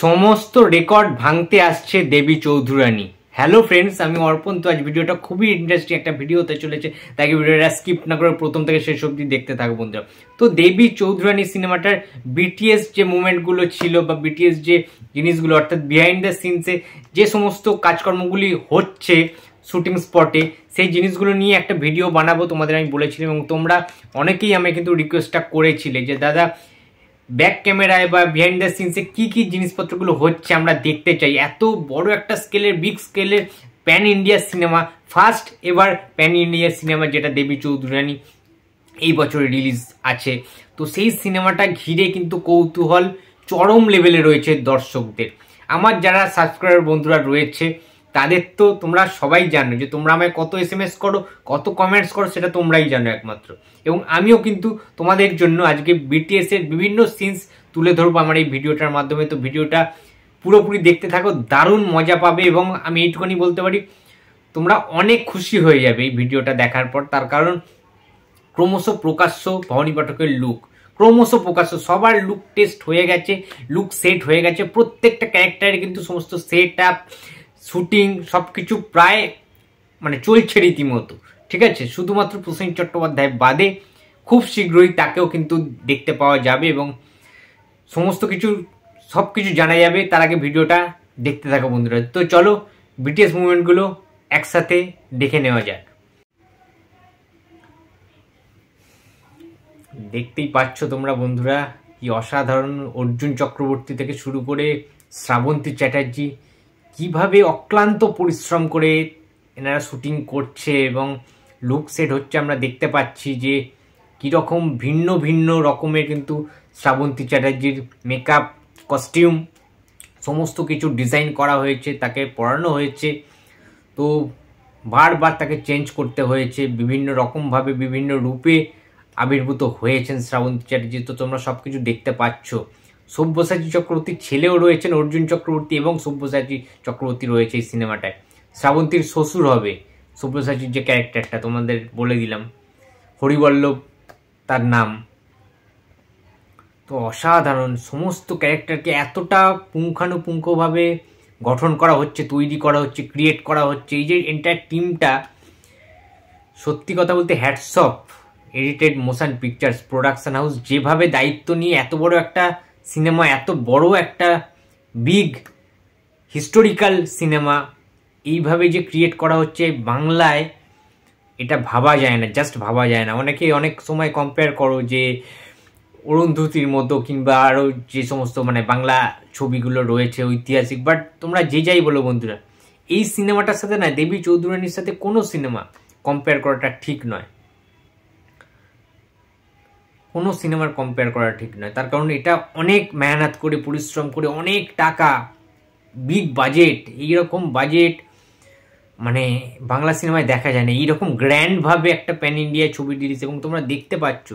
সমস্ত রেকর্ড ভাঙতে আসছে দেবী চৌধুরানী। হ্যালো ফ্রেন্ডস, আমি অর্পণ। তো আজ ভিডিওটা খুবই ইন্টারেস্টিং একটা ভিডিও হতে চলেছে, তাই ভিডিওটা স্কিপ না করে প্রথম থেকে শেষ অবধি দেখতে থাকবো বন্ধুরা। তো দেবী চৌধুরানী সিনেমাটার বিটিএস যে মুভমেন্টগুলো ছিল বা বিটিএস যে জিনিসগুলো, অর্থাৎ বিহাইন্ড দ্য সিনসে যে সমস্ত কাজকর্মগুলি হচ্ছে শুটিং স্পটে, সেই জিনিসগুলো নিয়ে একটা ভিডিও বানাবো তোমাদের আমি বলেছিলাম, এবং তোমরা অনেকেই আমি কিন্তু রিকোয়েস্টটা করেছিলে যে দাদা ব্যাক ক্যামেরায় বা বিহাইন্ড দ্য সিনসে কি কি জিনিসপত্রগুলো হচ্ছে আমরা দেখতে চাই। এত বড় একটা স্কেলের, বিগ স্কেলের প্যান ইন্ডিয়া সিনেমা, ফার্স্ট এবার প্যান ইন্ডিয়া সিনেমা যেটা দেবী চৌধুরানী এই বছরে রিলিজ আছে, তো সেই সিনেমাটা ঘিরে কিন্তু কৌতূহল চরম লেভেলে রয়েছে দর্শকদের। আমার যারা সাবস্ক্রাইবার বন্ধুরা রয়েছে তাদের তো তোমরা সবাই জানো যে তোমরা আমায় কত SMS করো, কত কমেন্টস করো, সেটা তোমরাই জানো একমাত্র। এবং আমিও কিন্তু তোমাদের জন্য আজকে বিটিএস এর বিভিন্ন সিনস তুলে ধরবো আমার এই ভিডিওটার মাধ্যমে। তো ভিডিওটা পুরোপুরি দেখতে থাকো, দারুণ মজা পাবে। এবং আমি এইটুকুনি বলতে পারি, তোমরা অনেক খুশি হয়ে যাবে এই ভিডিওটা দেখার পর। তার কারণ ক্রমশ প্রকাশ্য ভবানী পাঠকের লুক, ক্রমশ প্রকাশ্য সবার লুক টেস্ট হয়ে গেছে, লুক সেট হয়ে গেছে। প্রত্যেকটা ক্যারেক্টারে কিন্তু সমস্ত সেট আপ, শুটিং সবকিছু প্রায় চলছে রীতিমতো, ঠিক আছে। শুধুমাত্র প্রসেনজিৎ চট্টোপাধ্যায় বাদে খুব শীঘ্রই তাকেও কিন্তু দেখতে পাওয়া যাবে এবং সমস্ত কিছু সবকিছু জানা যাবে। তার আগে ভিডিওটা দেখতে থাকো বন্ধুরা। তো চলো বিটিএস মুভমেন্টগুলো একসাথে দেখে নেওয়া যাক। দেখতেই পাচ্ছ তোমরা বন্ধুরা কি অসাধারণ, অর্জুন চক্রবর্তী থেকে শুরু করে শ্রাবন্তী চ্যাটার্জি কিভাবে অক্লান্ত পরিশ্রম করে এনারা শুটিং করছে এবং লুক সেট হচ্ছে। আমরা দেখতে পাচ্ছি যে কীরকম ভিন্ন ভিন্ন রকমের কিন্তু শ্রাবন্তী চ্যাটার্জির মেকআপ, কস্টিউম সমস্ত কিছু ডিজাইন করা হয়েছে, তাকে পড়ানো হয়েছে। তো বারবার তাকে চেঞ্জ করতে হয়েছে, বিভিন্ন রকমভাবে বিভিন্ন রূপে আবির্ভূত হয়েছেন শ্রাবন্তী চ্যাটার্জি। তো তোমরা সব কিছু দেখতে পাচ্ছ। সব্যসাচী চক্রবর্তীর ছেলেও রয়েছেন, অর্জুন চক্রবর্তী, এবং সব্যসাচী চক্রবর্তী রয়েছে এই সিনেমাটায়। শ্রাবন্তীর শ্বশুর হবে সব্যসাচীর যে ক্যারেক্টারটা, তোমাদের বলে দিলাম, হরিবল্লভ তার নাম। তো অসাধারণ, সমস্ত ক্যারেক্টারকে এতটা পুঙ্খানুপুঙ্খভাবে গঠন করা হচ্ছে, তৈরি করা হচ্ছে, ক্রিয়েট করা হচ্ছে। এই যে এন্টায়ার টিমটা, সত্যি কথা বলতে hats off edited motion pictures production house, যেভাবে দায়িত্ব নিয়ে এত বড় একটা সিনেমা, এত বড় একটা বিগ হিস্টোরিক্যাল সিনেমা এইভাবে যে ক্রিয়েট করা হচ্ছে বাংলায়, এটা ভাবা যায় না, জাস্ট ভাবা যায় না। অনেকে অনেক সময় কম্পেয়ার করো যে অরুন্ধতির মতো কিংবা আরও যে সমস্ত বাংলা ছবিগুলো রয়েছে ঐতিহাসিক, বাট তোমরা যে যাই বলো বন্ধুরা, এই সিনেমাটার সাথে না দেবী চৌধুরানীর সাথে কোনো সিনেমা কম্পেয়ার করাটা ঠিক নয়, কোনো সিনেমার কম্পেয়ার করা ঠিক নয়। তার কারণ এটা অনেক মেহনত করে, পরিশ্রম করে, অনেক টাকা, বিগ বাজেট। এইরকম বাজেট বাংলা সিনেমায় দেখা যায় না, এইরকম গ্র্যান্ডভাবে একটা প্যান ইন্ডিয়া ছবি রিলিজ। এবং তোমরা দেখতে পাচ্ছ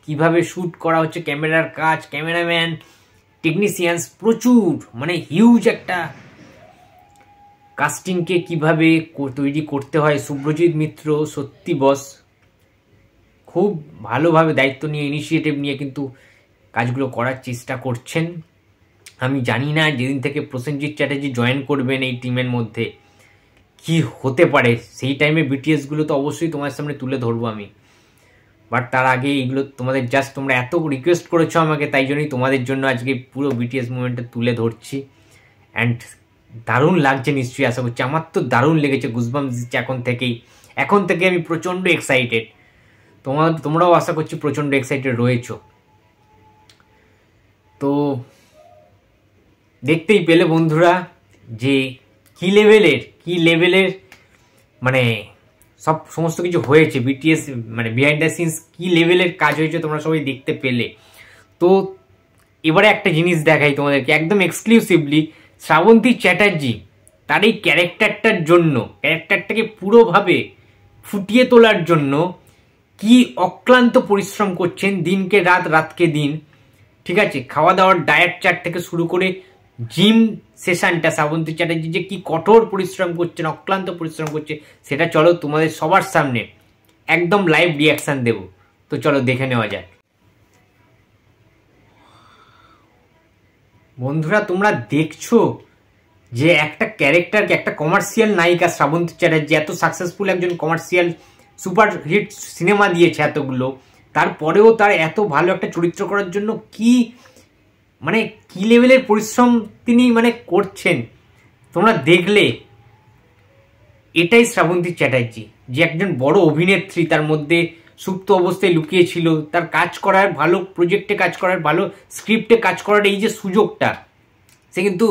কিভাবে শ্যুট করা হচ্ছে, ক্যামেরার কাজ, ক্যামেরাম্যান, টেকনিশিয়ানস প্রচুর, হিউজ একটা কাস্টিংকে কিভাবে তৈরি করতে হয়। শুভ্রজিৎ মিত্র সত্যি বস, খুব ভালোভাবে দায়িত্ব নিয়ে, ইনিশিয়েটিভ নিয়ে কিন্তু কাজগুলো করার চেষ্টা করছেন। আমি জানি না যেদিন থেকে প্রসেনজিৎ চ্যাটার্জি জয়েন করবেন এই টিমের মধ্যে কি হতে পারে। সেই টাইমে বিটিএসগুলো তো অবশ্যই তোমার সামনে তুলে ধরবো আমি, বাট তার আগে এইগুলো তোমাদের জাস্ট তোমরা এত রিকোয়েস্ট করেছো আমাকে, তাই জন্যই তোমাদের জন্য আজকে পুরো বিটিএস মুভমেন্টটা তুলে ধরছি। অ্যান্ড দারুণ লাগছে নিশ্চয়ই, আশা করছি। আমার তো দারুণ লেগেছে, গুজবাম্পস দিচ্ছে এখন থেকে আমি প্রচণ্ড এক্সাইটেড। তোমরাও আশা করছি প্রচণ্ড এক্সাইটেড রয়েছো। তো দেখতেই পেলে বন্ধুরা যে কি লেভেলের সমস্ত কিছু হয়েছে বিটিএস, বিহাইন্ড দ্য সিনস কি লেভেলের কাজ হয়েছে তোমরা সবাই দেখতে পেলে। তো এবারে একটা জিনিস দেখাই তোমাদেরকে একদম এক্সক্লুসিভলি। শ্রাবন্তী চ্যাটার্জি তার এই ক্যারেক্টারটাকে পুরোভাবে ফুটিয়ে তোলার জন্য কি অক্লান্ত পরিশ্রম করছেন, দিনকে রাত, রাতকে দিন, ঠিক আছে। খাওয়া দাওয়ার ডায়েট চার্ট থেকে শুরু করে জিম সেশনটা, শ্রাবন্তী চ্যাটার্জি যে কি কঠোর পরিশ্রম করছেন, অক্লান্ত পরিশ্রম করছে, সেটা চলো তোমাদের সবার সামনে একদম লাইভ রিয়াকশান দেব। তো চলো দেখে নেওয়া যাক। বন্ধুরা তোমরা দেখছো যে একটা ক্যারেক্টারকে, একটা কমার্শিয়াল নায়িকা শ্রাবন্তী চ্যাটার্জি এত সাকসেসফুল একজন কমার্শিয়াল সুপার হিট সিনেমা দিয়েছে এতগুলো, তারপরেও তার এত ভালো একটা চরিত্র করার জন্য কি মানে কি লেভেলের পরিশ্রম তিনি মানে করছেন তোমরা দেখলে। এটাই শ্রাবন্তী চ্যাটার্জি, যে একজন বড় অভিনেত্রী, তার মধ্যে সুপ্ত অবস্থায় লুকিয়ে ছিল, তার কাজ করার, ভালো প্রজেক্টে কাজ করার, ভালো স্ক্রিপ্টে কাজ করার এই যে সুযোগটা, সে কিন্তু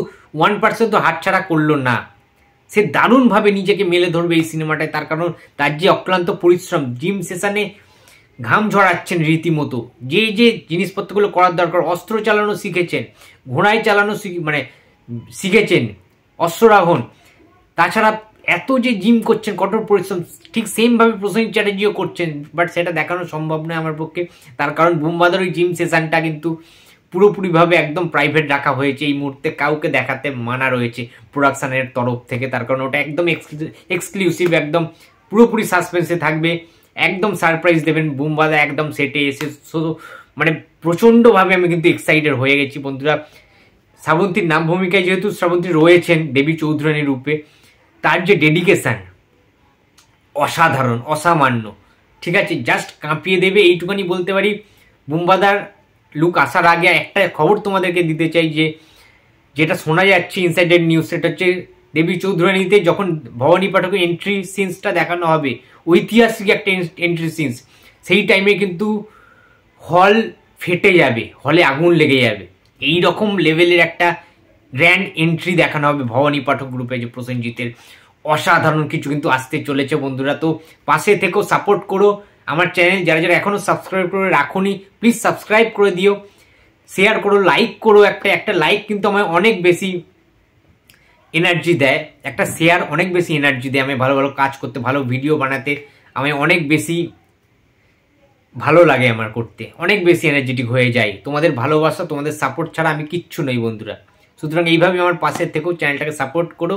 1% তো হাতছাড়া করলো না। সে দারুণভাবে নিজেকে মেলে ধরবে এই সিনেমাটায়, তার কারণ তার যে অক্লান্ত পরিশ্রম, জিম সেশনে ঘাম ঝরাচ্ছেন রীতিমতো, যে যে জিনিসপত্রগুলো করার দরকার, অস্ত্র চালানো শিখেছেন, ঘোড়ায় চালানো শিখেছেন, অশ্বারোহণ, তাছাড়া এত যে জিম করছেন, কঠোর পরিশ্রম, ঠিক সেমভাবে প্রসেনজিৎ চ্যাটার্জিও করছেন, বাট সেটা দেখানো সম্ভব নয় আমার পক্ষে। তার কারণ বুম্বাদার ওই জিম সেশনটা কিন্তু পুরোপুরিভাবে একদম প্রাইভেট রাখা হয়েছে, এই মুহূর্তে কাউকে দেখাতে মানা রয়েছে প্রোডাকশানের তরফ থেকে, তার কারণ ওটা একদম এক্সক্লুসিভ, একদম পুরোপুরি সাসপেন্সে থাকবে, একদম সারপ্রাইজ দেবেন বুম্বাদা একদম সেটে এসে। মানে প্রচণ্ডভাবে আমি কিন্তু এক্সাইটেড হয়ে গেছি বন্ধুরা। শ্রাবন্তীর নাম ভূমিকায় যেহেতু শ্রাবন্তী রয়েছেন দেবী চৌধুরানী রূপে, তার যে ডেডিকেশান অসাধারণ, অসামান্য, ঠিক আছে, জাস্ট কাঁপিয়ে দেবে এইটুখানি বলতে পারি। বুম্বাদার লুক আসার আগে একটা খবর তোমাদেরকে দিতে চাই, যে যেটা শোনা যাচ্ছে ইনসাইডের নিউজ, সেটা হচ্ছে দেবী চৌধুরানীতে যখন ভবানী পাঠকের এন্ট্রি সিনসটা দেখানো হবে, ঐতিহাসিক একটা এন্ট্রি সিনস, সেই টাইমে কিন্তু হল ফেটে যাবে, হলে আগুন লেগে যাবে, এই রকম লেভেলের একটা গ্র্যান্ড এন্ট্রি দেখানো হবে ভবানী পাঠক গ্রুপে, যে প্রসেনজিতের অসাধারণ কিছু কিন্তু আসতে চলেছে বন্ধুরা। তো পাশে থেকেও সাপোর্ট করো আমার চ্যানেল, যারা যারা এখনও সাবস্ক্রাইব করে রাখোনি প্লিজ সাবস্ক্রাইব করে দিও, শেয়ার করো, লাইক করো। একটা লাইক কিন্তু আমায় অনেক বেশি এনার্জি দেয়, একটা শেয়ার অনেক বেশি এনার্জি দেয়, আমি ভালো ভালো কাজ করতে, ভালো ভিডিও বানাতে আমি অনেক বেশি ভালো লাগে, আমার করতে অনেক বেশি এনার্জেটিক হয়ে যায়। তোমাদের ভালোবাসা, তোমাদের সাপোর্ট ছাড়া আমি কিচ্ছু নই বন্ধুরা। সুতরাং এইভাবে আমার পাশের থেকেও চ্যানেলটাকে সাপোর্ট করো,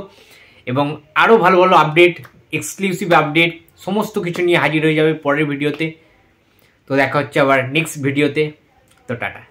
এবং আরও ভালো ভালো আপডেট, এক্সক্লুসিভ আপডেট সমস্ত কিছু নিয়ে হাজির হয়ে যাবে পরের ভিডিওতে। তো দেখা হচ্ছে আবার নেক্সট ভিডিওতে। তো টাটা।